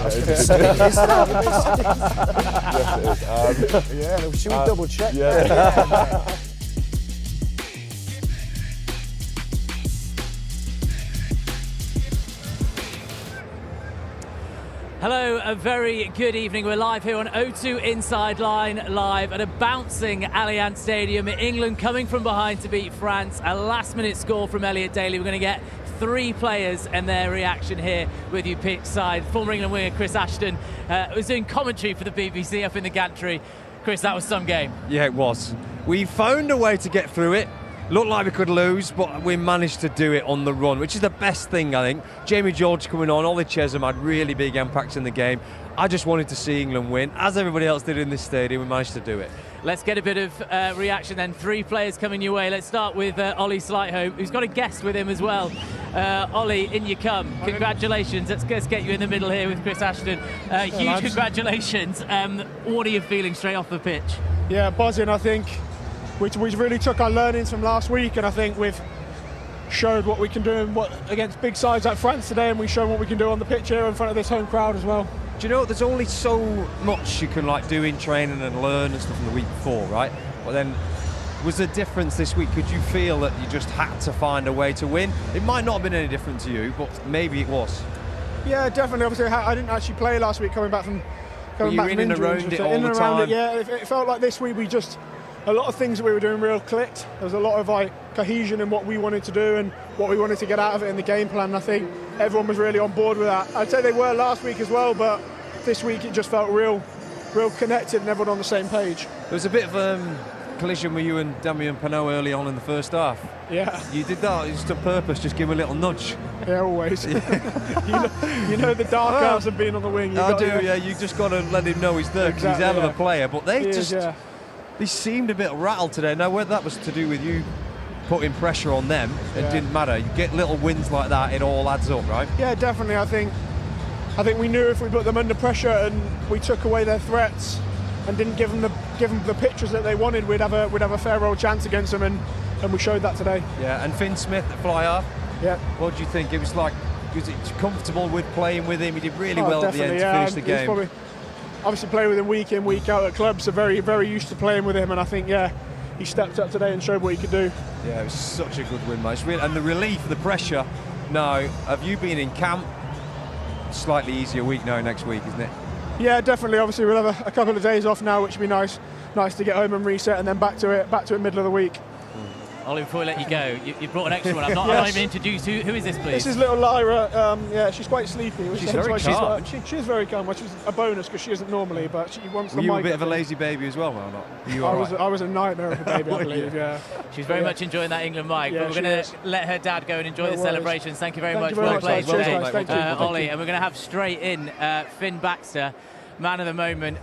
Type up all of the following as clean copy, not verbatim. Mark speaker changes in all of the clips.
Speaker 1: Yes, it is.
Speaker 2: Should we double check?
Speaker 1: Yeah.
Speaker 3: Hello, a very good evening. We're live here on O2 Inside Line, live at a bouncing Allianz Stadium. England coming from behind to beat France. A last-minute score from Elliot Daly. We're going to get 3 players and their reaction here with you pitch side. Former England winger Chris Ashton was doing commentary for the BBC up in the gantry. Chris, that was some game.
Speaker 4: Yeah, it was. We found a way to get through it. Looked like we could lose, but we managed to do it on the run, which is the best thing, I think. Jamie George coming on, Ollie Chesham had really big impacts in the game. I just wanted to see England win. As everybody else did in this stadium, we managed to do it.
Speaker 3: Let's get a bit of reaction then. 3 players coming your way. Let's start with Ollie Sleightholme, who's got a guest with him as well. Ollie, in you come. Congratulations. Let's get you in the middle here with Chris Ashton. Huge congratulations. What are you feeling straight off the pitch?
Speaker 5: Yeah, buzzing, I think. We really took our learnings from last week, and I think we've showed what we can do against big sides like France today, and we've shown what we can do on the pitch here in front of this home crowd as well.
Speaker 4: Do you know, there's only so much you can do in training and learn and stuff from the week before, right? But then, was there a difference this week? Could you feel that you just had to find a way to win? It might not have been any different to you, but maybe it was.
Speaker 5: Yeah, definitely. Obviously, I didn't actually play last week coming back from
Speaker 4: injury.
Speaker 5: In and around it all the time? Yeah, it felt like this week a lot of things that we were doing real clicked. There was a lot of cohesion in what we wanted to do and what we wanted to get out of it in the game plan. And I think everyone was really on board with that. I'd say they were last week as well, but this week it just felt real connected and everyone on the same page.
Speaker 4: There was a bit of collision with you and Damien Penaud early on in the first half.
Speaker 5: Yeah.
Speaker 4: You did that just on purpose, just give him a little nudge.
Speaker 5: Yeah, always. Yeah. you know the dark hours of being on the wing.
Speaker 4: You just got to let him know he's there because he's a hell of a player. But they seemed a bit rattled today. Now, whether that was to do with you putting pressure on them, it didn't matter. You get little wins like that, it all adds up, right?
Speaker 5: Yeah, definitely. I think we knew if we put them under pressure and we took away their threats and didn't give them the pictures that they wanted, we'd have a fair old chance against them, and we showed that today.
Speaker 4: Yeah, and Finn Smith at fly half.
Speaker 5: Yeah.
Speaker 4: What do you think? It was comfortable with playing with him? He did really well at the end to finish the game.
Speaker 5: Obviously play with him week in, week out at clubs, so very, very used to playing with him, and I think, he stepped up today and showed what he could do.
Speaker 4: Yeah, it was such a good win, mate. And the relief, the pressure. Now, have you been in camp? Slightly easier week now next week, isn't it?
Speaker 5: Yeah, definitely. Obviously, we'll have a couple of days off now, which will be nice to get home and reset, and then back to it middle of the week.
Speaker 3: Ollie, before we let you go, you brought an extra one. I'm not even introduced. Who is this, please?
Speaker 5: This is little Lyra. She's quite sleepy.
Speaker 4: She's very calm.
Speaker 5: She is very calm, which is a bonus because she isn't normally, but she wants the mic.
Speaker 4: Were you a bit of a lazy baby as well, or not?
Speaker 5: I was a nightmare of a baby, I believe, yeah.
Speaker 3: She's very much enjoying that England mic, but we're going to let her dad go and enjoy the celebrations. Thank you very much.
Speaker 5: Well
Speaker 3: played today,
Speaker 5: Ollie.
Speaker 3: And we're going to have straight in Finn Baxter, man of the moment.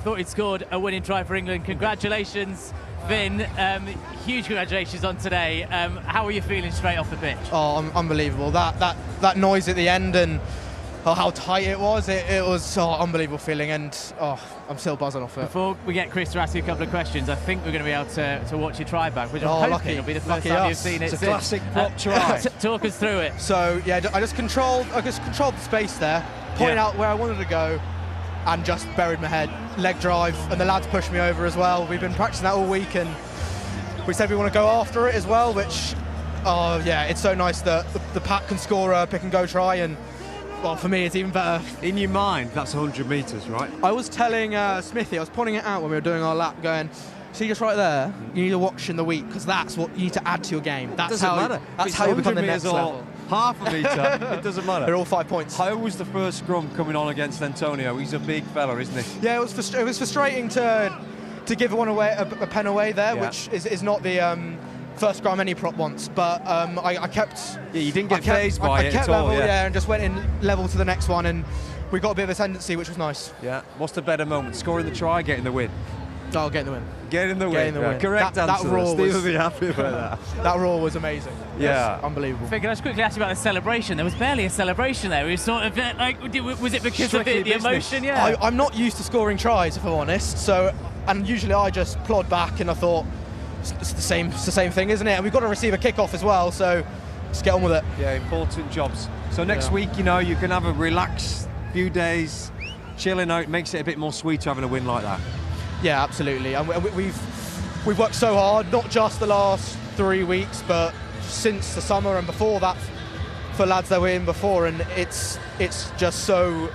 Speaker 3: Thought he'd scored a winning try for England. Congratulations, Finn. Huge congratulations on today. How are you feeling straight off the pitch?
Speaker 6: Oh, unbelievable. That noise at the end and how tight it was. It was unbelievable feeling, and I'm still buzzing off it.
Speaker 3: Before we get Chris to ask you a couple of questions, I think we're going to be able to watch your try back, which I'm hoping it'll be the first time you've seen it.
Speaker 4: It's a classic prop try.
Speaker 3: Talk us through it.
Speaker 6: So I just controlled the space there, pointed out where I wanted to go, and just buried my head, leg drive, and the lads pushed me over as well. We've been practicing that all week, and we said we want to go after it as well, which, it's so nice that the pack can score a pick and go try, and well, for me, it's even better.
Speaker 4: In your mind, that's 100 metres, right?
Speaker 6: I was telling Smithy, I was pointing it out when we were doing our lap, going, see just right there, you need to watch in the week, because that's what you need to add to your game. That's how you become the next level.
Speaker 4: Half a metre, it doesn't matter.
Speaker 6: They're all 5 points.
Speaker 4: How was the first scrum coming on against Antonio? He's a big fella, isn't he?
Speaker 6: Yeah, it was frustrating to give one away, a pen away there, which is not the first scrum any prop wants. But I kept.
Speaker 4: Yeah, you didn't get phased by it at all.
Speaker 6: Level, and just went in level to the next one, and we got a bit of a tendency, which was nice.
Speaker 4: Yeah. What's the better moment? Scoring the try, getting the win?
Speaker 6: Oh, getting the win.
Speaker 4: Getting the win. Correct answer.
Speaker 6: That roar
Speaker 4: Steve will be happy about that.
Speaker 6: That roar was amazing.
Speaker 4: Yeah,
Speaker 6: unbelievable.
Speaker 3: Can I just quickly ask you about the celebration? There was barely a celebration there. We were sort of was it because of the emotion? Yeah.
Speaker 6: I'm not used to scoring tries, if I'm honest. And usually I just plod back, and I thought it's the same thing, isn't it? And we've got to receive a kick-off as well, so let's get on with it.
Speaker 4: Yeah, important jobs. So next week, you can have a relaxed few days, chilling out, makes it a bit more sweet having a win like that.
Speaker 6: Yeah, absolutely. And we've worked so hard, not just the last 3 weeks, but since the summer and before that, for lads that were in before, and it's just so.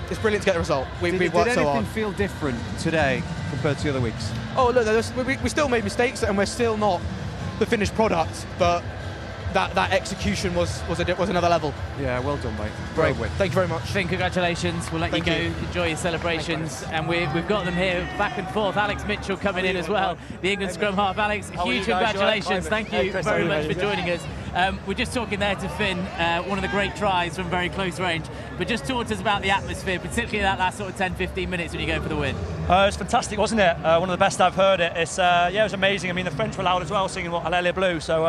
Speaker 6: It's brilliant to get the result. We've worked so hard.
Speaker 4: Did anything feel different today compared to the other weeks?
Speaker 6: Oh look, we still made mistakes, and we're still not the finished product, but that execution was another level.
Speaker 4: Yeah, well done, mate.
Speaker 6: Great win. Thank you very much.
Speaker 3: Finn, congratulations. We'll let you go enjoy your celebrations. And we've got them here back and forth. Alex Mitchell coming in as well, the England scrum half. Alex, huge congratulations. Thank you very much for joining us. We're just talking there to Finn, one of the great tries from very close range. But just talk to us about the atmosphere, particularly that last sort of 10-15 minutes when you go for the win.
Speaker 2: It was fantastic, wasn't it? One of the best I've heard it. It's it was amazing. I mean, the French were loud as well, singing Allianz Bleu. So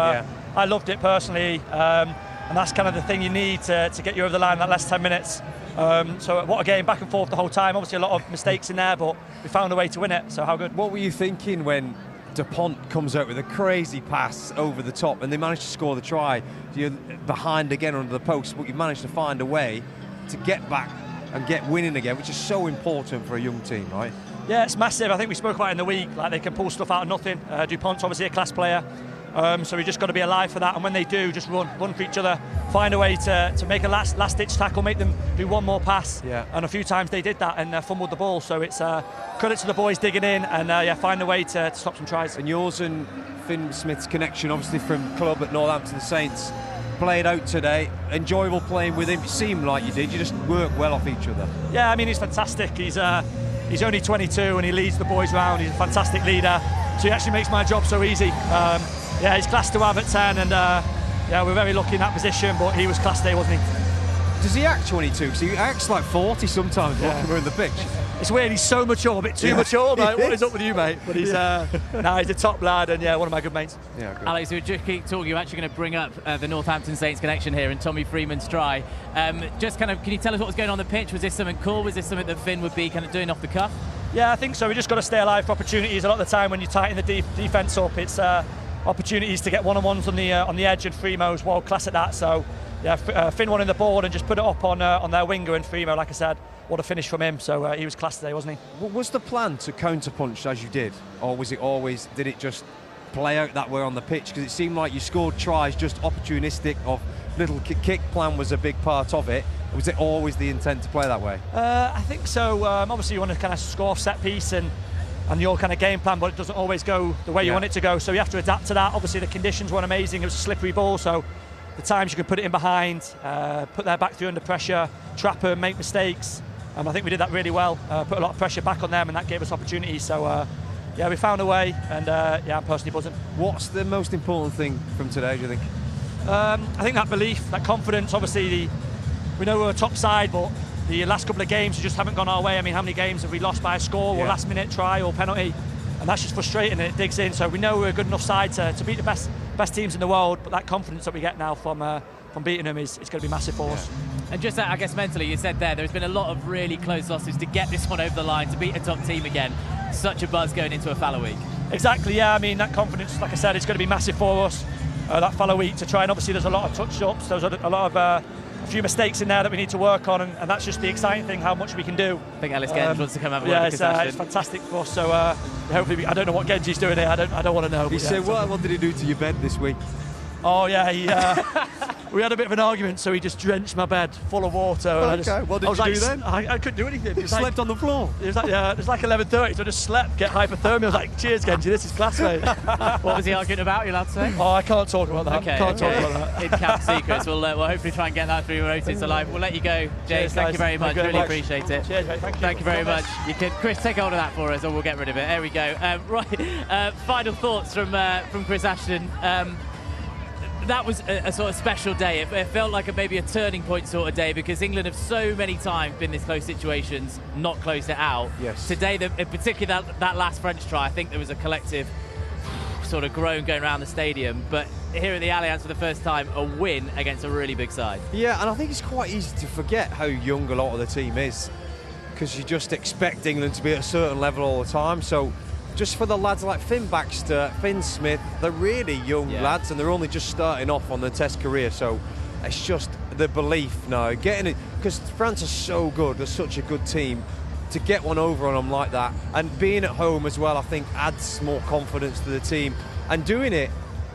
Speaker 2: I loved it personally, and that's kind of the thing you need to get you over the line that last 10 minutes. So what a game, back and forth the whole time. Obviously a lot of mistakes in there, but we found a way to win it. So how good?
Speaker 4: What were you thinking when Dupont comes out with a crazy pass over the top and they managed to score the try? You're behind again under the post, but you've managed to find a way to get back and get winning again, which is so important for a young team, right?
Speaker 2: Yeah, it's massive. I think we spoke about it in the week, like they can pull stuff out of nothing. Dupont's obviously a class player, so we just got to be alive for that, and when they do, just run for each other, find a way to make a last-ditch tackle, make them do one more pass, and a few times they did that and fumbled the ball, so it's credit to the boys digging in and find a way to stop some tries.
Speaker 4: And yours and Finn Smith's connection, obviously from club at Northampton Saints, played out today. Enjoyable playing with him. It seemed like you did. You just work well off each other.
Speaker 2: Yeah, I mean, he's fantastic. He's only 22 and he leads the boys around. He's a fantastic leader, so he actually makes my job so easy. Yeah, he's class to have at 10, and we're very lucky in that position, but he was class today, wasn't he?
Speaker 4: Does he act 22? Because he acts like 40 sometimes walking around the pitch.
Speaker 2: It's weird, he's so mature, a bit too mature, mate. What is up with you, mate? But he's he's a top lad, and one of my good mates.
Speaker 3: Yeah, good. Alex, we just keep talking. You're actually going to bring up the Northampton Saints connection here and Tommy Freeman's try. Just kind of, can you tell us what was going on the pitch? Was this something cool? Was this something that Finn would be kind of doing off the cuff?
Speaker 2: Yeah, I think so. We just got to stay alive for opportunities. A lot of the time when you tighten the defence up, it's opportunities to get one-on-ones on the edge, and Fremo's world class at that. So yeah, Finn wanted the board and just put it up on their winger, and Fremo, like I said, what a finish from him. So he was class today, wasn't he?
Speaker 4: Was the plan to counter-punch as you did, or was it always, did it just play out that way on the pitch? Because it seemed like you scored tries just opportunistic, of little kick plan was a big part of it. Was it always the intent to play that way?
Speaker 2: I think so. Obviously you want to kind of score off set piece and your kind of game plan, but it doesn't always go the way you want it to go, so you have to adapt to that. Obviously the conditions weren't amazing. It was a slippery ball, so the times you could put it in behind, put their back three under pressure, trap them, make mistakes. I think we did that really well, put a lot of pressure back on them, and that gave us opportunities. So yeah, we found a way, and I'm personally buzzing.
Speaker 4: What's the most important thing from today, do you think?
Speaker 2: I think that belief, that confidence. Obviously we know we're a top side, but the last couple of games just haven't gone our way. I mean, how many games have we lost by a score or last minute try or penalty? And that's just frustrating, and it digs in. So we know we're a good enough side to beat the best teams in the world, but that confidence that we get now from beating them is going to be massive for us.
Speaker 3: And just that, I guess mentally, you said there's been a lot of really close losses. To get this one over the line, to beat a top team again, such a buzz going into a fallow week.
Speaker 2: Exactly, yeah. I mean, that confidence, like I said, it's going to be massive for us. That fallow week to try, and obviously there's a lot of touch-ups, there's a lot of a few mistakes in there that we need to work on, and that's just the exciting thing, how much we can do.
Speaker 3: I think Ellis Genge wants to come have a
Speaker 2: word. Yeah, it's fantastic for us. So hopefully, I don't know what Genji's doing here. I don't want to know.
Speaker 4: He said, what did he do to your bed this week?
Speaker 2: Oh yeah, we had a bit of an argument, so he just drenched my bed full of water.
Speaker 4: Okay, what did you do then?
Speaker 2: I couldn't do anything.
Speaker 4: You slept on the floor?
Speaker 2: It was like 11:30, so I just slept, get hypothermia. I was like, cheers Genji, this is class, mate.
Speaker 3: What was he arguing about, you're allowed to say?
Speaker 2: Oh, I can't talk about that.
Speaker 3: Okay,
Speaker 2: talk about that.
Speaker 3: In-camp secrets. We'll hopefully try and get that through your Otis Alive. We'll let you go, James. Thank you very much. Really appreciate it.
Speaker 2: Cheers, mate. Thank you
Speaker 3: very much. You can, Chris, take hold of that for us, or we'll get rid of it. There we go. Right. Final thoughts from Chris Ashton. That was a sort of special day. It felt like maybe a turning point sort of day, because England have so many times been in this close situations, not closed it out.
Speaker 4: Yes.
Speaker 3: Today, particularly that last French try, I think there was a collective sort of groan going around the stadium. But here at the Allianz for the first time, a win against a really big side.
Speaker 4: Yeah, and I think it's quite easy to forget how young a lot of the team is, because you just expect England to be at a certain level all the time. So just for the lads like Finn Baxter, Finn Smith, they're really young lads, and they're only just starting off on their test career. So it's just the belief now, getting it, because France are so good, they're such a good team. To get one over on them like that, and being at home as well, I think adds more confidence to the team. And doing it,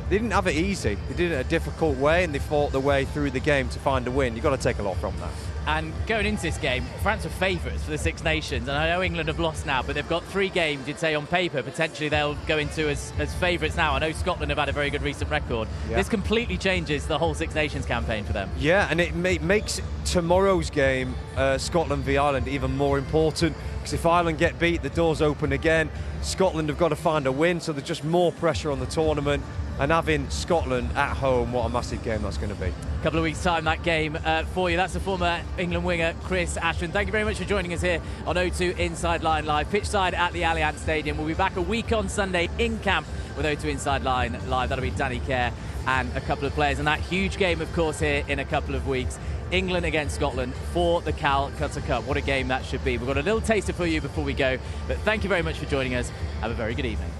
Speaker 4: they didn't have it easy. They did it in a difficult way, and they fought their way through the game to find a win. You've got to take a lot from that.
Speaker 3: And going into this game, France are favourites for the Six Nations, and I know England have lost now, but they've got 3 games. You'd say on paper, potentially they'll go into as favourites now. I know Scotland have had a very good recent record.
Speaker 4: Yeah.
Speaker 3: This completely changes the whole Six Nations campaign for them.
Speaker 4: Yeah, and it makes tomorrow's game, Scotland v Ireland, even more important, because if Ireland get beat, the door's open again. Scotland have got to find a win, so there's just more pressure on the tournament. And having Scotland at home, what a massive game that's going to be.
Speaker 3: A couple of weeks' time, that game for you. That's the former England winger, Chris Ashton. Thank you very much for joining us here on O2 Inside Line Live. Pitchside at the Allianz Stadium. We'll be back a week on Sunday in camp with O2 Inside Line Live. That'll be Danny Kerr and a couple of players. And that huge game, of course, here in a couple of weeks. England against Scotland for the Calcutta Cup. What a game that should be. We've got a little taster for you before we go. But thank you very much for joining us. Have a very good evening.